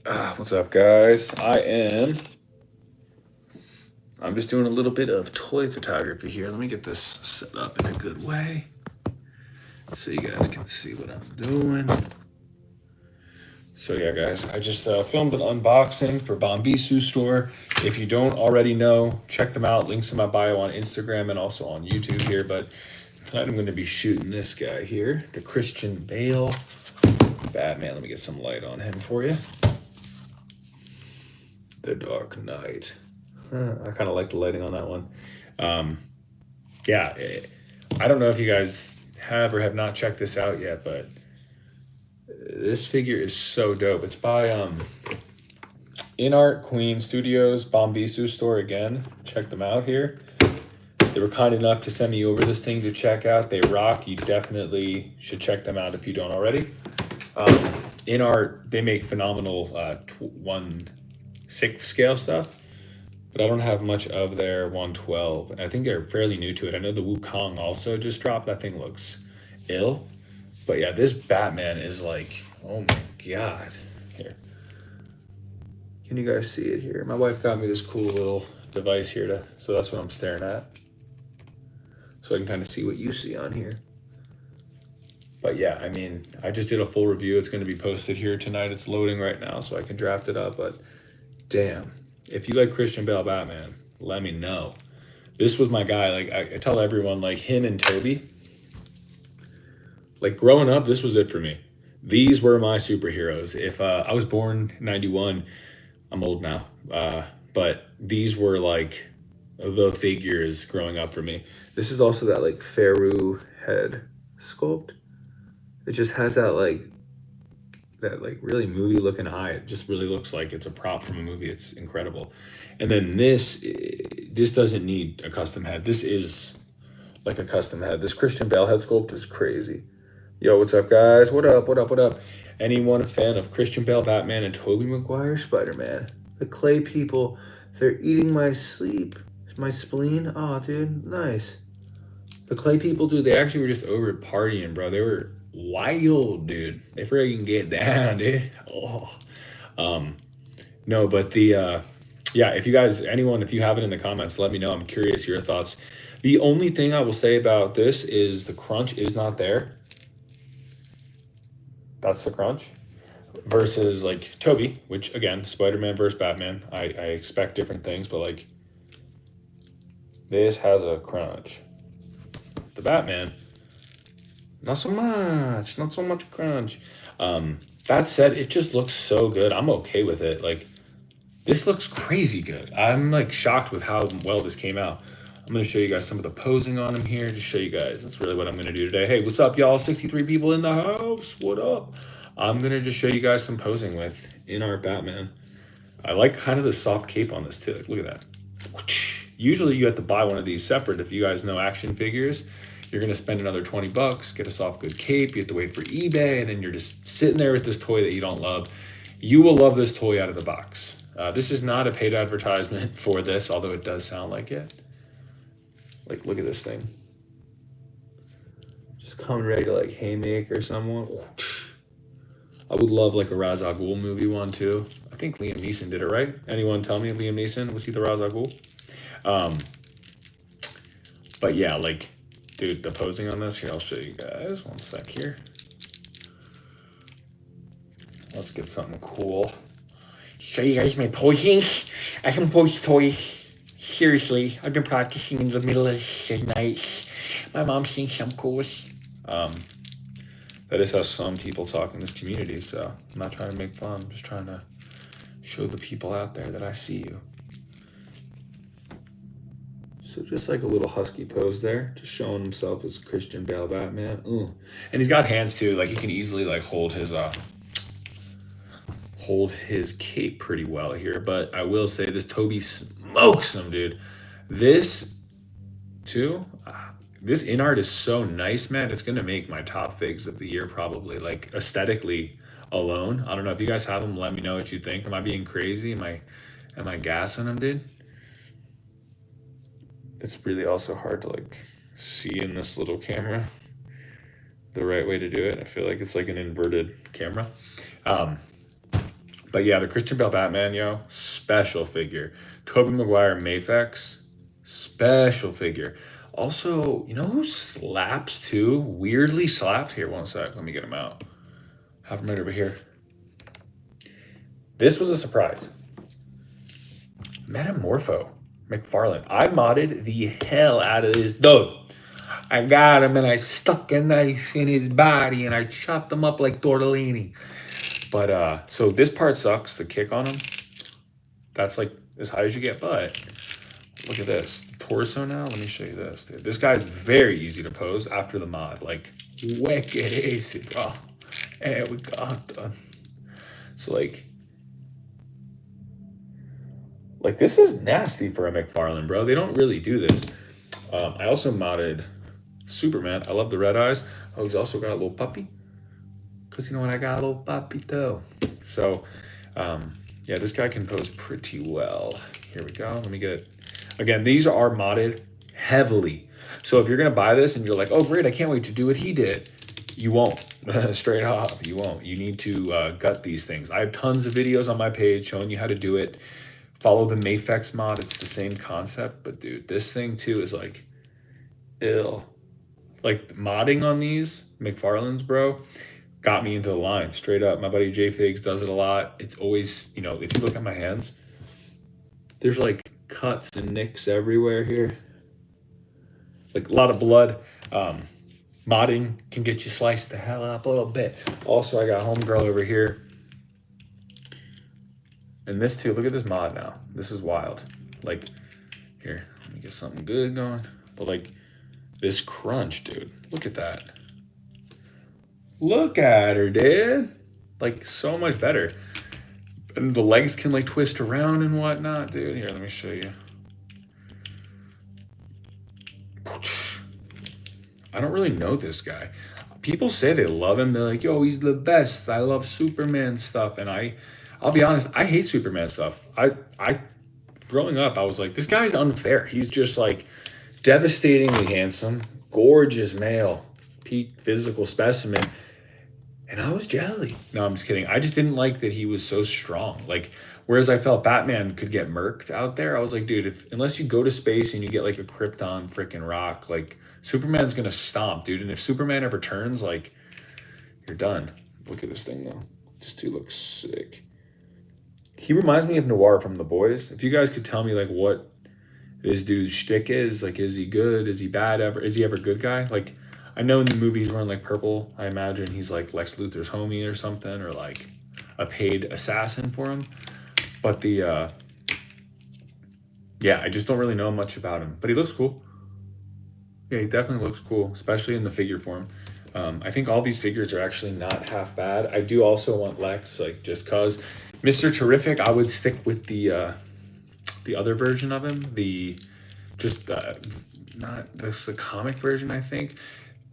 What's up, guys? I'm just doing a little bit of toy photography here. Let me get this set up in a good way so you guys can see what I'm doing. So yeah, guys, I just filmed an unboxing for Bombisu store. If you don't already know, check them out. Links in my bio on Instagram and also on YouTube here. But tonight I'm going to be shooting this guy here, the Christian Bale Batman. Let me get some light on him for you. The Dark Knight. I kind of like the lighting on that one. I don't know if you guys have or have not checked this out yet, but this figure is so dope. It's by Inart Queen Studios, Bombisu store again. Check them out here. They were kind enough to send me over this thing to check out. They rock. You definitely should check them out if you don't already. Inart, they make phenomenal 1/6 scale stuff, but I don't have much of their 112. And I think they're fairly new to it. I know the Wukong also just dropped. That thing looks ill. But yeah, this Batman is like, oh my God. Here. Can you guys see it here? My wife got me this cool little device here so that's what I'm staring at. So I can kind of see what you see on here. But yeah, I mean, I just did a full review. It's going to be posted here tonight. It's loading right now so I can draft it up. But damn, if you like Christian Bale Batman, let me know. This was my guy. Like I tell everyone, like him and Toby, like growing up, this was it for me. These were my superheroes. If I was born 91, I'm old now. But these were like the figures growing up for me. This is also that like Pharaoh head sculpt. It just has that really movie looking eye. It just really looks like it's a prop from a movie. It's incredible. And then this doesn't need a custom head. This is like a custom head. This Christian Bale head sculpt is crazy. Yo, what's up, guys? What up? What up? What up? Anyone a fan of Christian Bale Batman and Tobey Maguire Spider-Man? The clay people, they're eating my sleep. My spleen. Oh, dude, nice. The clay people, dude, they actually were just over partying, bro. They were wild, dude. They freaking get down, dude. Oh. No, but yeah, if you guys, anyone, if you have it in the comments, let me know. I'm curious your thoughts. The only thing I will say about this is the crunch is not there. That's the crunch. Versus like Toby, which again, Spider-Man versus Batman. I expect different things, but like this has a crunch. The Batman, not so much. Not so much crunch. That said, it just looks so good. I'm okay with it. Like this looks crazy good. I'm like shocked with how well this came out. I'm gonna show you guys some of the posing on him here. Just show you guys. That's really what I'm gonna do today. Hey, what's up, y'all? 63 people in the house. What up? I'm gonna just show you guys some posing with Inart Batman. I like kind of the soft cape on this too. Like, look at that. Usually you have to buy one of these separate. If you guys know action figures, you're gonna spend another 20 bucks, get a soft good cape. You have to wait for eBay, and then you're just sitting there with this toy that you don't love. You will love this toy out of the box. This is not a paid advertisement for this, although it does sound like it. Like, look at this thing. Just coming ready to like haymaker someone. I would love like a Ra's al Ghul movie one too. I think Liam Neeson did it, right? Anyone tell me Liam Neeson? Was he the Ra's al Ghul? But yeah, like, dude, the posing on this, here, I'll show you guys. One sec here. Let's get something cool. Show you guys my posings. I can pose toys. Seriously, I've been practicing in the middle of the night. My mom thinks I'm cool. That is how some people talk in this community, so I'm not trying to make fun. I'm just trying to show the people out there that I see you. So just like a little husky pose there, just showing himself as Christian Bale Batman. Ooh. And he's got hands too, like he can easily like hold his cape pretty well here. But I will say this Toby smokes him, dude. This too, this Inart is so nice, man. It's gonna make my top figs of the year probably, like aesthetically alone. I don't know if you guys have them. Let me know what you think. Am I being crazy? Am I gassing them, dude? It's really also hard to like see in this little camera the right way to do it. I feel like it's like an inverted camera. But yeah, the Christian Bale Batman, yo, special figure. Tobey Maguire Mafex, special figure. Also, you know who slaps too? Weirdly slaps. Here, one sec. Let me get him out. Have him right over here. This was a surprise. Metamorpho McFarlane. I modded the hell out of this dude. I got him and I stuck a knife in his body and I chopped him up like tortellini. But so this part sucks, the kick on him. That's like as high as you get, but look at this. Torso now, let me show you this, dude. This guy's very easy to pose after the mod. Like wicked easy, bro. And we got done. So like this is nasty for a McFarlane, bro. They don't really do this. I also modded Superman. I love the red eyes. Oh, he's also got a little puppy. Because you know what? I got a little puppy too. So, yeah, this guy can pose pretty well. Here we go. Let me get it. Again, these are modded heavily. So if you're going to buy this and you're like, oh, great, I can't wait to do what he did. You won't. Straight up, you won't. You need to gut these things. I have tons of videos on my page showing you how to do it. Follow the Mafex mod. It's the same concept. But, dude, this thing, too, is like ill. Like, modding on these McFarlane's, bro, got me into the line. Straight up. My buddy J Figs does it a lot. It's always, you know, if you look at my hands, there's, like, cuts and nicks everywhere here. Like, a lot of blood. Modding can get you sliced the hell up a little bit. Also, I got homegirl over here. And this too, look at this mod now. This is wild. Like, here, let me get something good going. But like, this crunch, dude. Look at that. Look at her, dude. Like, so much better. And the legs can like twist around and whatnot, dude. Here, let me show you. I don't really know this guy. People say they love him. They're like, yo, he's the best. I love Superman stuff. And I'll be honest, I hate Superman stuff. I growing up, I was like, this guy's unfair. He's just like devastatingly handsome, gorgeous male, peak physical specimen. And I was jelly. No, I'm just kidding. I just didn't like that he was so strong. Like, whereas I felt Batman could get murked out there, I was like, dude, unless you go to space and you get like a Krypton freaking rock, like Superman's gonna stomp, dude. And if Superman ever turns, like, you're done. Look at this thing though. This dude looks sick. He reminds me of Noir from The Boys. If you guys could tell me like what this dude's shtick is, like, is he good? Is he bad ever? Is he ever a good guy? Like, I know in the movie he's wearing like purple. I imagine he's like Lex Luthor's homie or something, or like a paid assassin for him. But yeah, I just don't really know much about him. But he looks cool. Yeah, he definitely looks cool, especially in the figure form. I think all these figures are actually not half bad. I do also want Lex, like, just cause Mr. Terrific. I would stick with the other version of him, not this the comic version. I think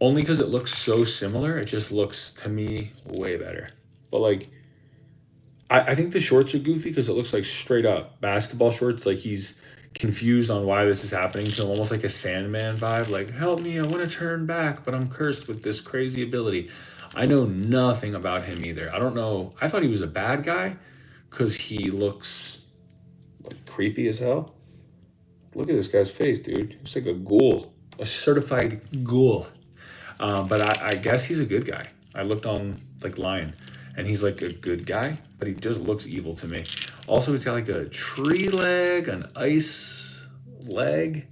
only because it looks so similar. It just looks to me way better. But like, I think the shorts are goofy because it looks like straight up basketball shorts. Like he's confused on why this is happening. So almost like a Sandman vibe. Like, help me, I want to turn back, but I'm cursed with this crazy ability. I know nothing about him either. I don't know. I thought he was a bad guy because he looks like creepy as hell. Look at this guy's face, dude. Looks like a ghoul, a certified ghoul. But I guess he's a good guy. I looked on like Lion, and he's like a good guy, but he just looks evil to me. Also, he's got like a tree leg, an ice leg,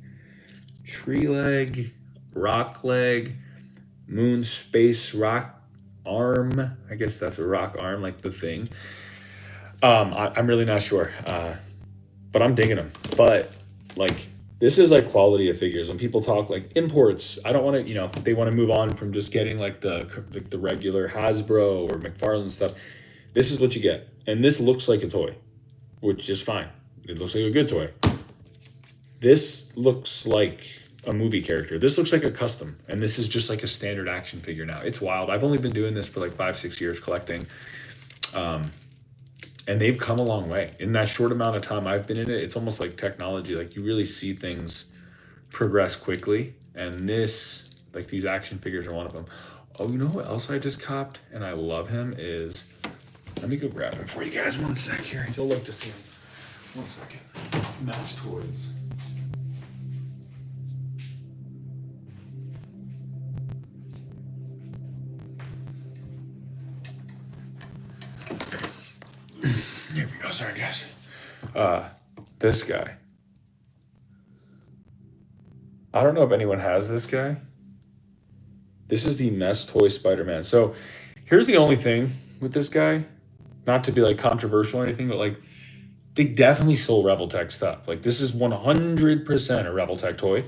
tree leg, rock leg, moon space rock arm. I guess that's a rock arm, like the thing. I'm really not sure, but I'm digging them. But like, this is like quality of figures. When people talk like imports, I don't want to, they want to move on from just getting like the regular Hasbro or McFarlane stuff. This is what you get. And this looks like a toy, which is fine. It looks like a good toy. This looks like a movie character. This looks like a custom. And this is just like a standard action figure now. It's wild. I've only been doing this for like 5-6 years collecting. And they've come a long way. In that short amount of time I've been in it, it's almost like technology. Like, you really see things progress quickly. And this, like, these action figures are one of them. Oh, you know who else I just copped? And I love him is Let me go grab him for you guys. 1 sec here. You'll like to see him. 1 second. Mass Toys. Here we go. Sorry, guys. This guy. I don't know if anyone has this guy. This is the Mess Toy Spider-Man. So here's the only thing with this guy, not to be like controversial or anything, but like they definitely stole Revoltech stuff. Like this is 100% a Revoltech toy.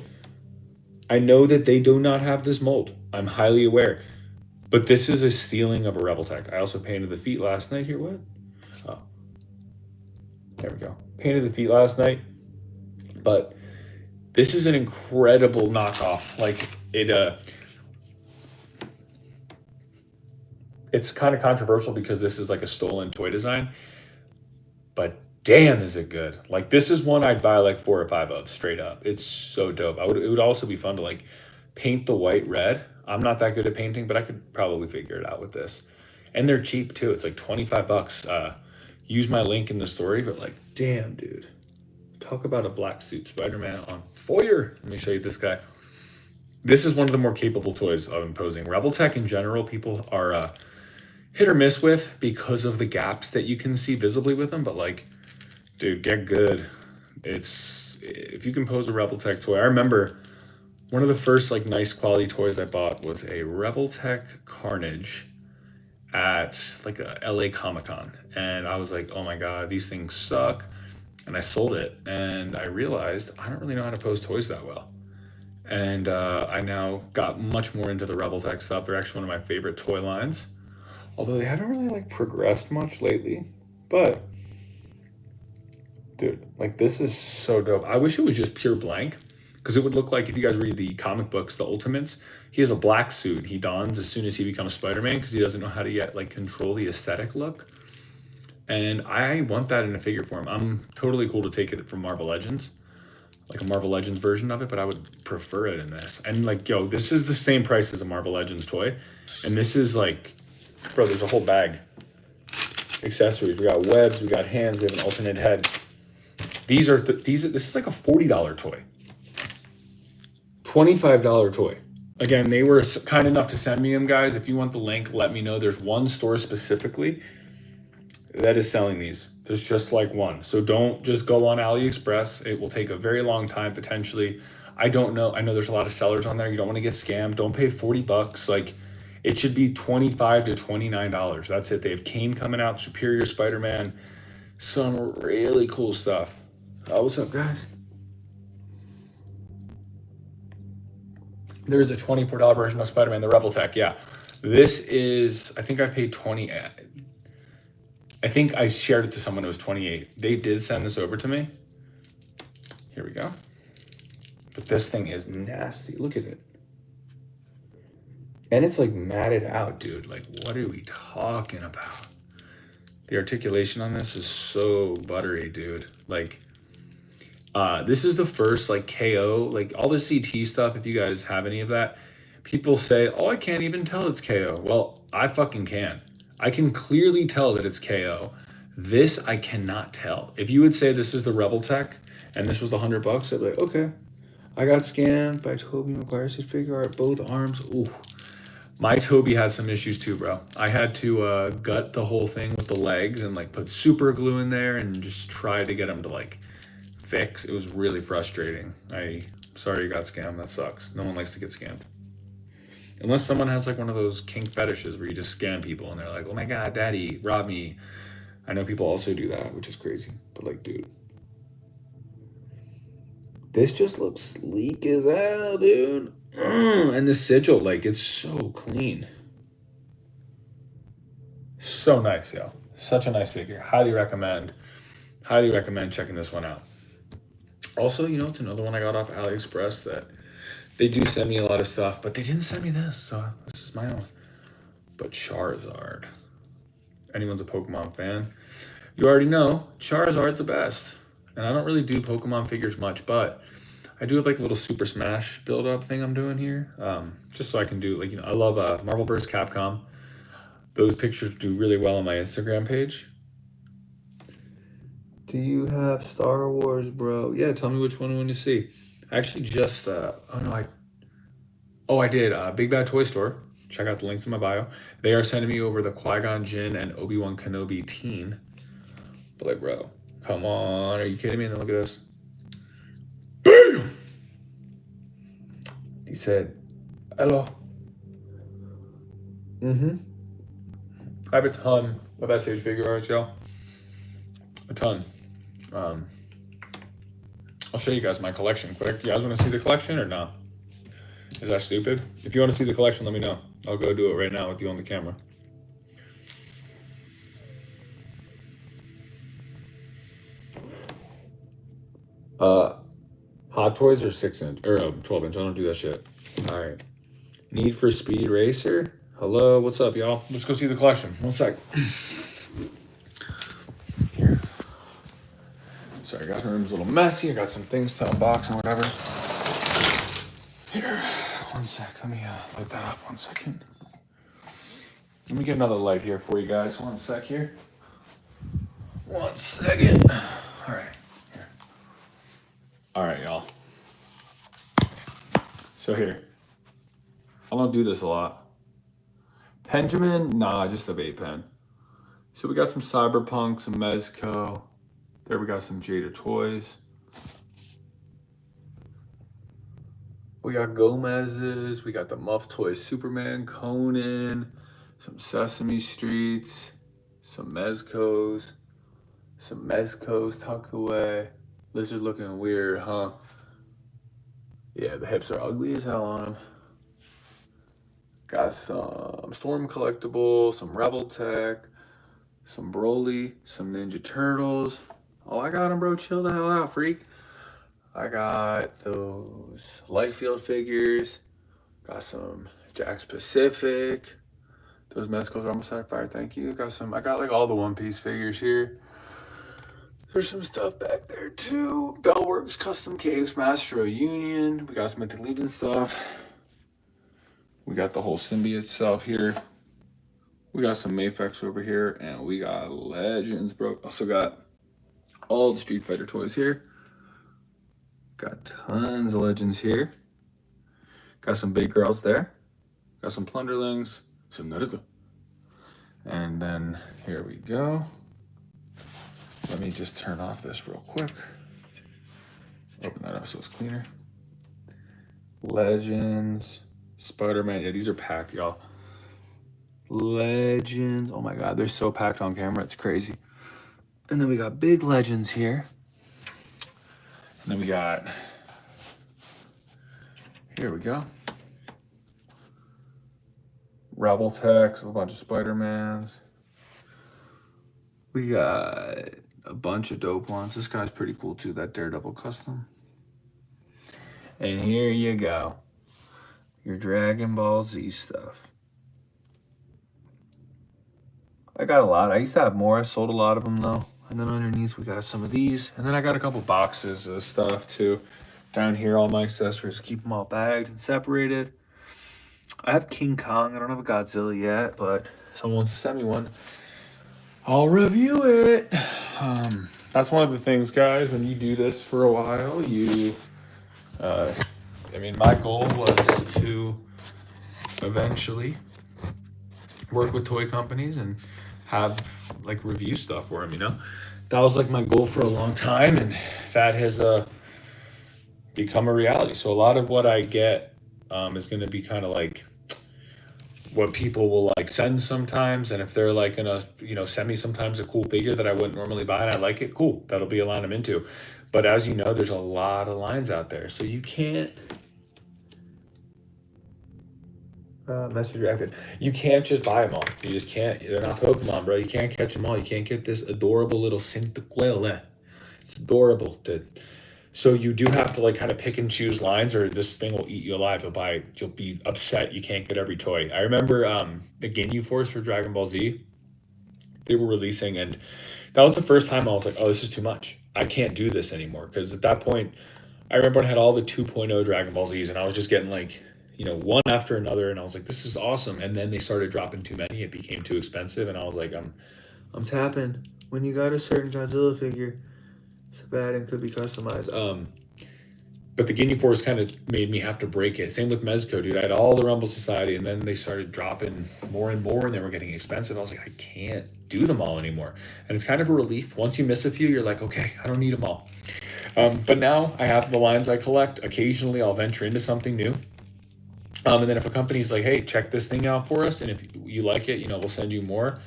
I know that they do not have this mold. I'm highly aware. But this is a stealing of a Revoltech. I also painted the feet last night here. What? Oh. There we go. Painted the feet last night. But this is an incredible knockoff. Like it's kind of controversial because this is like a stolen toy design, but damn, is it good. Like this is one I'd buy like 4 or 5 of straight up. It's so dope. It would also be fun to like paint the white red. I'm not that good at painting, but I could probably figure it out with this. And they're cheap too. It's like 25 bucks. Use my link in the story, but like, damn, dude. Talk about a black suit Spider-Man on fire. Let me show you this guy. This is one of the more capable toys of imposing. Revoltech in general, people are hit or miss with because of the gaps that you can see visibly with them. But like, dude, get good. If you can pose a Revoltech toy. I remember one of the first like nice quality toys I bought was a Revoltech Carnage at like a LA Comic-Con. And I was like, oh my God, these things suck. And I sold it. And I realized I don't really know how to pose toys that well. And I now got much more into the Revoltech stuff. They're actually one of my favorite toy lines. Although they haven't really like progressed much lately. But dude, like this is so dope. I wish it was just pure blank. Because it would look like, if you guys read the comic books, the Ultimates, he has a black suit he dons as soon as he becomes Spider-Man because he doesn't know how to yet like control the aesthetic look. And I want that in a figure form. I'm totally cool to take it from Marvel Legends, like a Marvel Legends version of it, but I would prefer it in this. And like, yo, this is the same price as a Marvel Legends toy. And this is like, bro, there's a whole bag. Accessories. We got webs, we got hands, we have an alternate head. This is like a $40 toy. $25 toy. Again, they were kind enough to send me them, guys. If you want the link, let me know. There's one store specifically that is selling these. There's just like one. So don't just go on AliExpress. It will take a very long time, potentially. I don't know. I know there's a lot of sellers on there. You don't want to get scammed. Don't pay 40 bucks. Like, it should be $25 to $29. That's it. They have Kane coming out, Superior Spider-Man, some really cool stuff. What's up, guys? There's a $24 version of Spider-Man, the Revoltech. Yeah, this is, I think I paid 20. I think I shared it to someone who was 28. They did send this over to me. Here we go. But this thing is nasty. Look at it. And it's like matted out, dude. Like, what are we talking about? The articulation on this is so buttery, dude. Like, this is the first like KO, like all the CT stuff. If you guys have any of that, people say, oh, I can't even tell it's KO. Well, I fucking can. I can clearly tell that it's KO. This I cannot tell. If you would say this is the Revoltech and this was the $100, I'd be like, okay. I got scanned by Tobey Maguire's figure art, both arms. Ooh, my Toby had some issues too, bro. I had to gut the whole thing with the legs and like put super glue in there and just try to get him to like fix. It was really frustrating. Sorry you got scammed. That sucks. No one likes to get scammed. Unless someone has like one of those kink fetishes where you just scam people and they're like, oh my God, daddy, rob me. I know people also do that, which is crazy. But like, dude, this just looks sleek as hell, dude. And the sigil, like, it's so clean. So nice, yo. Such a nice figure. Highly recommend checking this one out. Also, you know, it's another one I got off AliExpress that they do send me a lot of stuff, but they didn't send me this, so this is my own. But Charizard. Anyone's a Pokemon fan, you already know Charizard's the best. And I don't really do Pokemon figures much, but I do have like a little Super Smash build-up thing I'm doing here. Just so I can do, like, you know, I love Marvel vs. Capcom. Those pictures do really well on my Instagram page. Do you have Star Wars, bro? Yeah, tell me which one you want to see. I actually just I did. Big Bad Toy Store. Check out the links in my bio. They are sending me over the Qui-Gon Jinn and Obi-Wan Kenobi teen. But like, bro, come on, are you kidding me? And then look at this. Bam! He said, "Hello." Mm-hmm. I have a ton of SH figure arts, y'all. A ton. Um, I'll show you guys my collection quick. You guys want to see the collection or no? Is that stupid? If you want to see the collection, let me know. I'll go do it right now with you on the camera. Hot Toys are 6-inch or 12-inch. I don't do that shit. All right. Need for Speed Racer. Hello, what's up, y'all? Let's go see the collection. One sec. Here. Sorry, guys. My room's a little messy. I got some things to unbox and whatever. Here. One sec. Let me light that up. 1 second. Let me get another light here for you guys. 1 sec here. 1 second. All right. Here. All right, y'all. So here. I don't do this a lot. Benjamin? Nah, just a vape pen. So we got some Cyberpunk, some Mezco. There we got some Jada Toys. We got Gomez's. We got the Muff Toys Superman, Conan, some Sesame Streets, some Mezcos tucked away. Lizard looking weird, huh? Yeah, the hips are ugly as hell on him. Got some Storm Collectibles, some Rebel Tech, some Broly, some Ninja Turtles. Oh, I got them, bro. Chill the hell out, freak. I got those Lightfield figures. Got some Jack's Pacific. Those Mezcos are almost out of fire. Thank you. I got like all the One Piece figures here. There's some stuff back there too. Bellworks, Custom Capes, Master Union. We got some Mythic Legion stuff. We got the whole symbiote stuff here. We got some Mafex over here, and we got Legends, bro. Also got all the Street Fighter toys here. Got tons of Legends here. Got some big girls there. Got some Plunderlings, some Naruto. And then here we go. Let me just turn off this real quick. Open that up so it's cleaner. Legends, Spider-Man. Yeah, these are packed, y'all. Legends. Oh my God, they're so packed on camera. It's crazy. And then we got big Legends here. And then we got, here we go. Rebel Techs, a bunch of Spider-Mans. We got a bunch of dope ones. This guy's pretty cool too, that Daredevil custom. And here you go. Your Dragon Ball Z stuff. I got a lot. I used to have more. I sold a lot of them though. And then underneath we got some of these. And then I got a couple boxes of stuff too. Down here, all my accessories. Keep them all bagged and separated. I have King Kong. I don't have a Godzilla yet, but someone wants to send me one. I'll review it. That's one of the things, guys, when you do this for a while, my goal was to eventually work with toy companies and have like review stuff for them, you know? That was like my goal for a long time, and that has become a reality. So a lot of what I get is going to be kind of like what people will like send sometimes, and if they're like gonna send me sometimes a cool figure that I wouldn't normally buy and I like it, cool, that'll be a line I'm into. But as you know, there's a lot of lines out there, so you can't message rejected. You can't just buy them all. You just can't. They're not Pokemon, bro. You can't catch them all. You can't get this adorable little Cyndaquil. It's adorable, dude. So you do have to like kind of pick and choose lines, or this thing will eat you alive. You'll be upset you can't get every toy. I remember the Ginyu Force for Dragon Ball Z. They were releasing, and that was the first time I was like, oh, this is too much. I can't do this anymore. Because at that point, I remember I had all the 2.0 Dragon Ball Zs, and I was just getting like one after another, and I was like, this is awesome. And then they started dropping too many. It became too expensive, and I was like, I'm tapping. When you got a certain Godzilla figure, it's bad and could be customized. But the Ginyu Force kind of made me have to break it. Same with Mezco, dude. I had all the Rumble Society, and then they started dropping more and more, and they were getting expensive. I was like, I can't do them all anymore. And it's kind of a relief. Once you miss a few, you're like, okay, I don't need them all. But now I have the lines I collect. Occasionally, I'll venture into something new. And then if a company's like, hey, check this thing out for us, and if you like it, we'll send you more.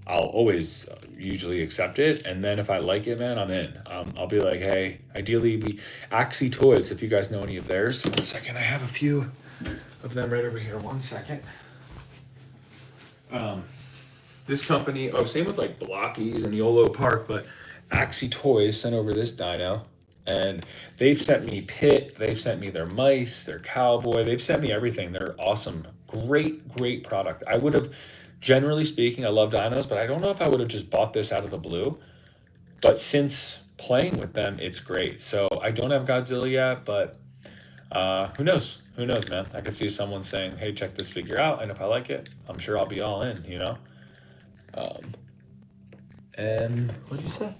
I'll always usually accept it, and then if I like it, man, I'm in. I'll be like, hey, ideally, we Axie Toys. If you guys know any of theirs, 1 second, I have a few of them right over here. 1 second. This company, same with like Blockies and YOLO Park, but Axie Toys sent over this dino, and they've sent me Pit, they've sent me their mice, their cowboy, they've sent me everything. They're awesome, great product. I would have, generally speaking, I love dinos, but I don't know if I would have just bought this out of the blue. But since playing with them, it's great. So I don't have Godzilla yet, but who knows? Who knows, man? I could see someone saying, "Hey, check this figure out," and if I like it, I'm sure I'll be all in. And what'd you say?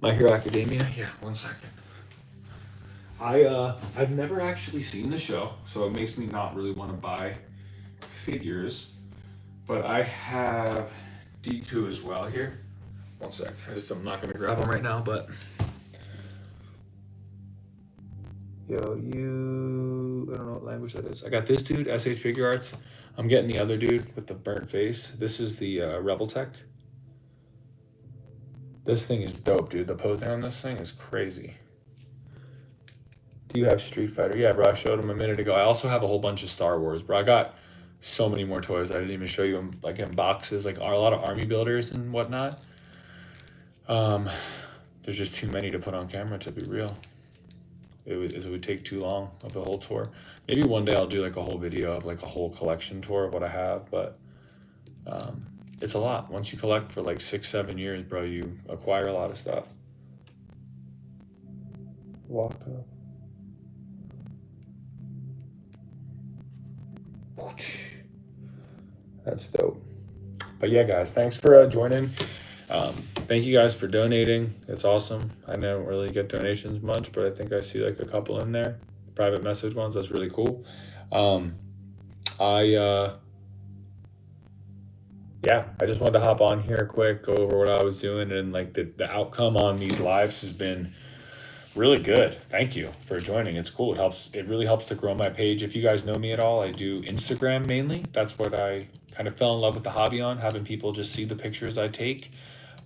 My Hero Academia? Yeah, 1 second. I've never actually seen the show, so it makes me not really want to buy figures. But I have Deku as well here. 1 sec. I'm not gonna grab them right now, but yo, I don't know what language that is. I got this dude, SH Figure Arts. I'm getting the other dude with the burnt face. This is the Reveltech. This thing is dope, dude. The posing on this thing is crazy. Do you have Street Fighter? Yeah, bro. I showed him a minute ago. I also have a whole bunch of Star Wars, bro. I got so many more toys. I didn't even show you them like in boxes, like a lot of army builders and whatnot. There's just too many to put on camera, to be real. It would take too long of the whole tour. Maybe one day I'll do like a whole video of like a whole collection tour of what I have, but it's a lot. Once you collect for like 6-7 years, bro, you acquire a lot of stuff. Walk up. That's dope. But yeah, guys, thanks for joining. Thank you guys for donating. It's awesome. I don't really get donations much, but I think I see like a couple in there. Private message ones. That's really cool. I I just wanted to hop on here quick, go over what I was doing, and like the outcome on these lives has been really good. Thank you for joining. It's cool. It really helps to grow my page. If you guys know me at all, I do Instagram mainly. That's what I kind of fell in love with the hobby on, having people just see the pictures I take.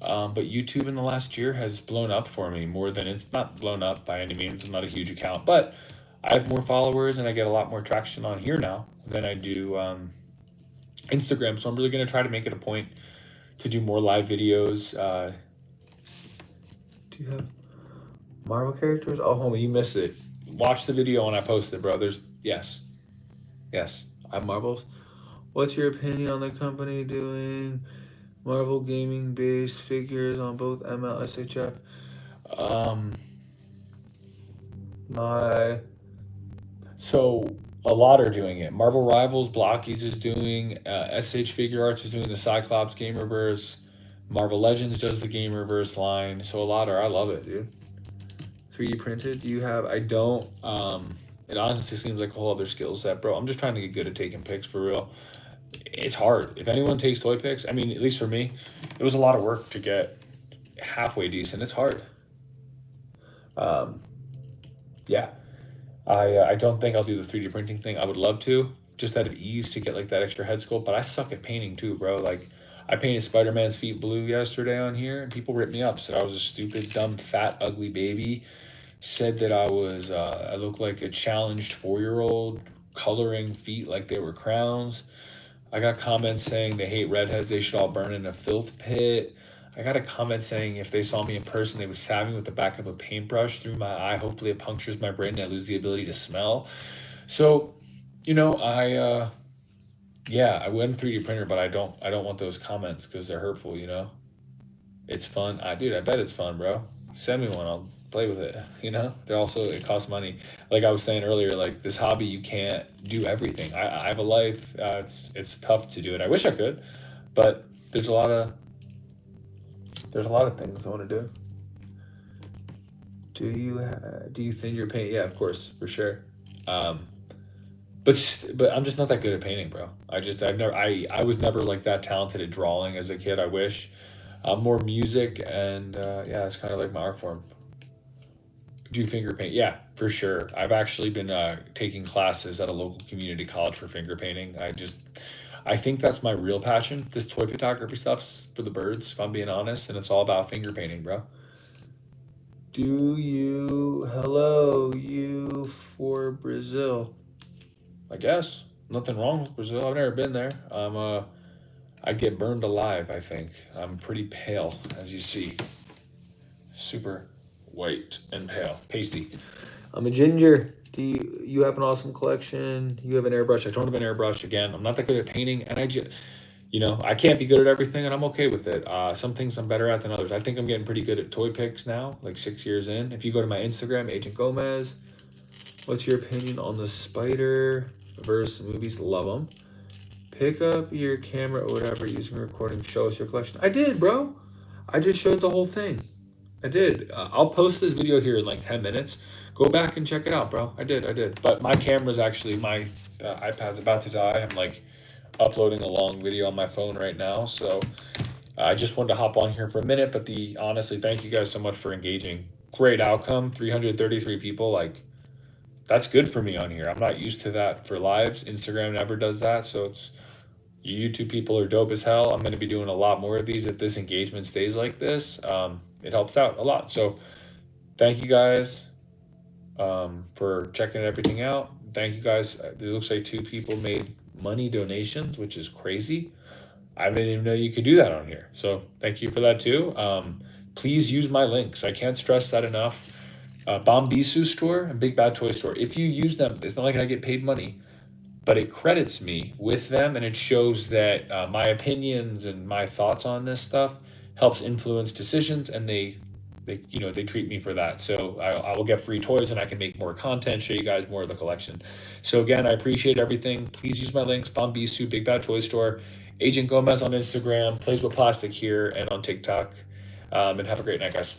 But YouTube in the last year has blown up for me more than it's not blown up by any means. I'm not a huge account, but I have more followers and I get a lot more traction on here now than I do Instagram. So I'm really going to try to make it a point to do more live videos. Do you have Marvel characters? Oh, homie, you missed it. Watch the video when I post it, bro. Yes. I have Marvels. What's your opinion on the company doing Marvel gaming based figures on both ML SHF? So a lot are doing it. Marvel Rivals, Blockies is doing. SH Figure Arts is doing the Cyclops Game Reverse. Marvel Legends does the Game Reverse line. So a lot are. I love it, dude. 3D printed? Do you have? I don't. It honestly seems like a whole other skill set, bro. I'm just trying to get good at taking pics for real. It's hard. If anyone takes toy pics, I mean, at least for me, it was a lot of work to get halfway decent. It's hard. Yeah. I don't think I'll do the 3D printing thing. I would love to, just out of ease to get like that extra head sculpt. But I suck at painting too, bro. Like I painted Spider-Man's feet blue yesterday on here, and people ripped me up. Said I was a stupid, dumb, fat, ugly baby. Said that I looked like a challenged 4-year-old coloring feet like they were crowns. I got comments saying they hate redheads. They should all burn in a filth pit. I got a comment saying if they saw me in person, they would stab me with the back of a paintbrush through my eye. Hopefully, it punctures my brain and I lose the ability to smell. So, I went 3D printer, but I don't want those comments because they're hurtful. It's fun. I bet it's fun, bro. Send me one. play with it. They're also, it costs money. Like I was saying earlier, like this hobby, you can't do everything. I have a life. It's tough to do it. I wish I could, but there's a lot of things I want to do. Do you think you're paint? Yeah, of course, for sure. Um, but I'm just not that good at painting, bro. I was never like that talented at drawing as a kid. I wish. More music and yeah, it's kind of like my art form. Do you finger paint? Yeah, for sure. I've actually been taking classes at a local community college for finger painting. I think that's my real passion. This toy photography stuff's for the birds, if I'm being honest, and it's all about finger painting, bro. Hello, you for Brazil? I guess nothing wrong with Brazil. I've never been there. I get burned alive. I think I'm pretty pale, as you see, super white and pale, pasty. I'm a ginger. Do you have an awesome collection? You have an airbrush. I don't have an airbrush again. I'm not that good at painting, and I can't be good at everything, and I'm okay with it. Some things I'm better at than others. I think I'm getting pretty good at toy picks now, like 6 years in. If you go to my Instagram, Agent Gomez, what's your opinion on the Spider Verse movies? Love them. Pick up your camera or whatever using recording. Show us your collection. I did, bro. I just showed the whole thing. I did. I'll post this video here in like 10 minutes. Go back and check it out, bro. I did. I did. But my camera's actually, my iPad's about to die. I'm like uploading a long video on my phone right now. So I just wanted to hop on here for a minute. But honestly, thank you guys so much for engaging. Great outcome. 333 people. Like, that's good for me on here. I'm not used to that for lives. Instagram never does that. So you YouTube people are dope as hell. I'm going to be doing a lot more of these if this engagement stays like this. It helps out a lot. So thank you guys for checking everything out. Thank you guys. It looks like two people made money donations, which is crazy. I didn't even know you could do that on here. So thank you for that too. Please use my links. I can't stress that enough. Bombisu store and Big Bad Toy Store. If you use them, it's not like I get paid money, but it credits me with them, and it shows that my opinions and my thoughts on this stuff helps influence decisions, and they treat me for that. So I will get free toys, and I can make more content, show you guys more of the collection. So again, I appreciate everything. Please use my links: Bombisu, Big Bad Toy Store, Agent Gomez on Instagram, Plays with Plastic here, and on TikTok. And have a great night, guys.